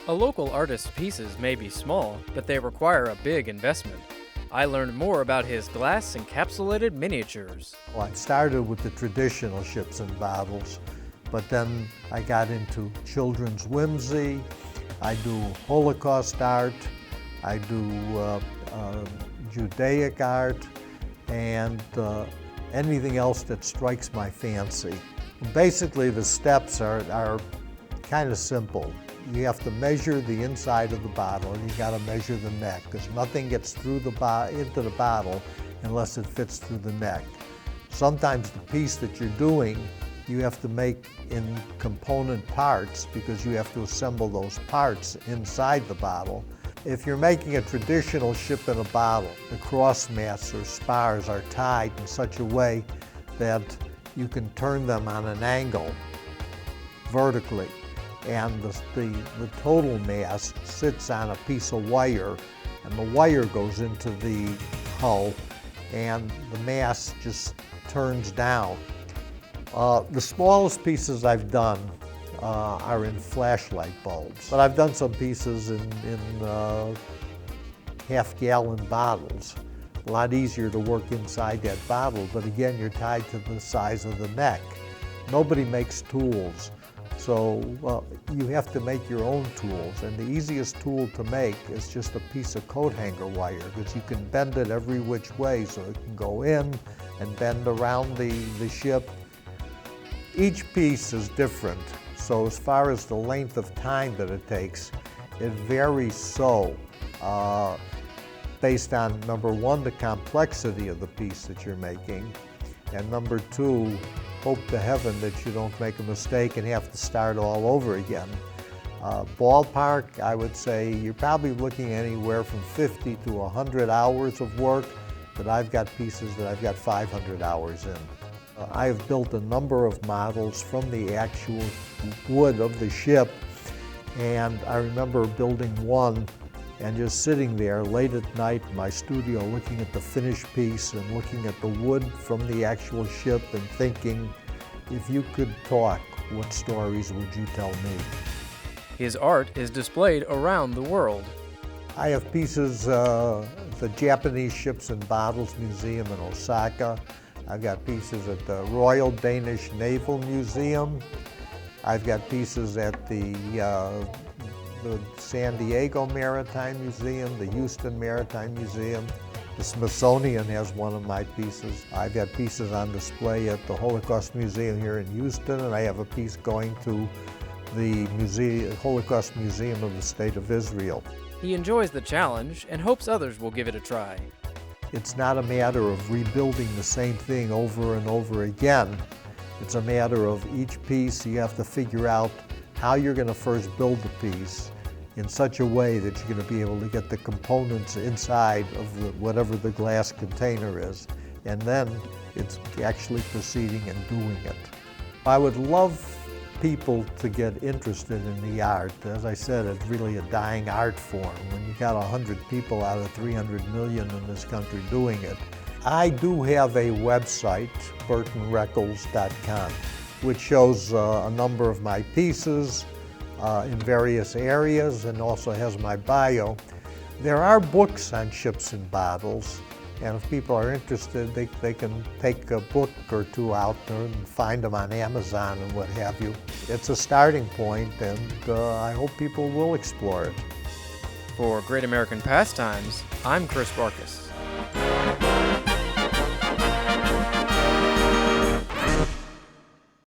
A local artist's pieces may be small, but they require a big investment. I learned more about his glass-encapsulated miniatures. Well, I started with the traditional ships and bottles, but then I got into children's whimsy. I do Holocaust art, I do Judaic art, and anything else that strikes my fancy. Basically, the steps are kind of simple. You have to measure the inside of the bottle, and you got to measure the neck, because nothing gets through into the bottle unless it fits through the neck. Sometimes the piece that you're doing, you have to make in component parts, because you have to assemble those parts inside the bottle. If you're making a traditional ship in a bottle, the cross mats or spars are tied in such a way that you can turn them on an angle vertically, and the total mast sits on a piece of wire, and the wire goes into the hull, and the mast just turns down. The smallest pieces I've done are in flashlight bulbs, but I've done some pieces in half-gallon bottles. A lot easier to work inside that bottle, but again, you're tied to the size of the neck. Nobody makes tools, so you have to make your own tools, and the easiest tool to make is just a piece of coat hanger wire, because you can bend it every which way, so it can go in and bend around the ship. Each piece is different, so as far as the length of time that it takes, it varies based on, number one, the complexity of the piece that you're making, and number two, hope to heaven that you don't make a mistake and have to start all over again. Ballpark, I would say you're probably looking anywhere from 50 to 100 hours of work, but I've got pieces that I've got 500 hours in. I have built a number of models from the actual wood of the ship, and I remember building one and just sitting there late at night in my studio looking at the finished piece and looking at the wood from the actual ship and thinking, if you could talk, what stories would you tell me? His art is displayed around the world. I have pieces, the Japanese Ships and Bottles Museum in Osaka. I've got pieces at the Royal Danish Naval Museum. I've got pieces at the San Diego Maritime Museum, the Houston Maritime Museum. The Smithsonian has one of my pieces. I've got pieces on display at the Holocaust Museum here in Houston, and I have a piece going to the Holocaust Museum of the State of Israel. He enjoys the challenge and hopes others will give it a try. It's not a matter of rebuilding the same thing over and over again. It's a matter of each piece you have to figure out how you're going to first build the piece in such a way that you're going to be able to get the components inside of whatever the glass container is, and then it's actually proceeding and doing it. I would love people to get interested in the art. As I said, it's really a dying art form. When you got 100 people out of 300 million in this country doing it. I do have a website, burtonreckles.com, which shows a number of my pieces in various areas, and also has my bio. There are books on ships and bottles, and if people are interested, they can take a book or two out there and find them on Amazon and what have you. It's a starting point, and I hope people will explore it. For Great American Pastimes, I'm Chris Barcus.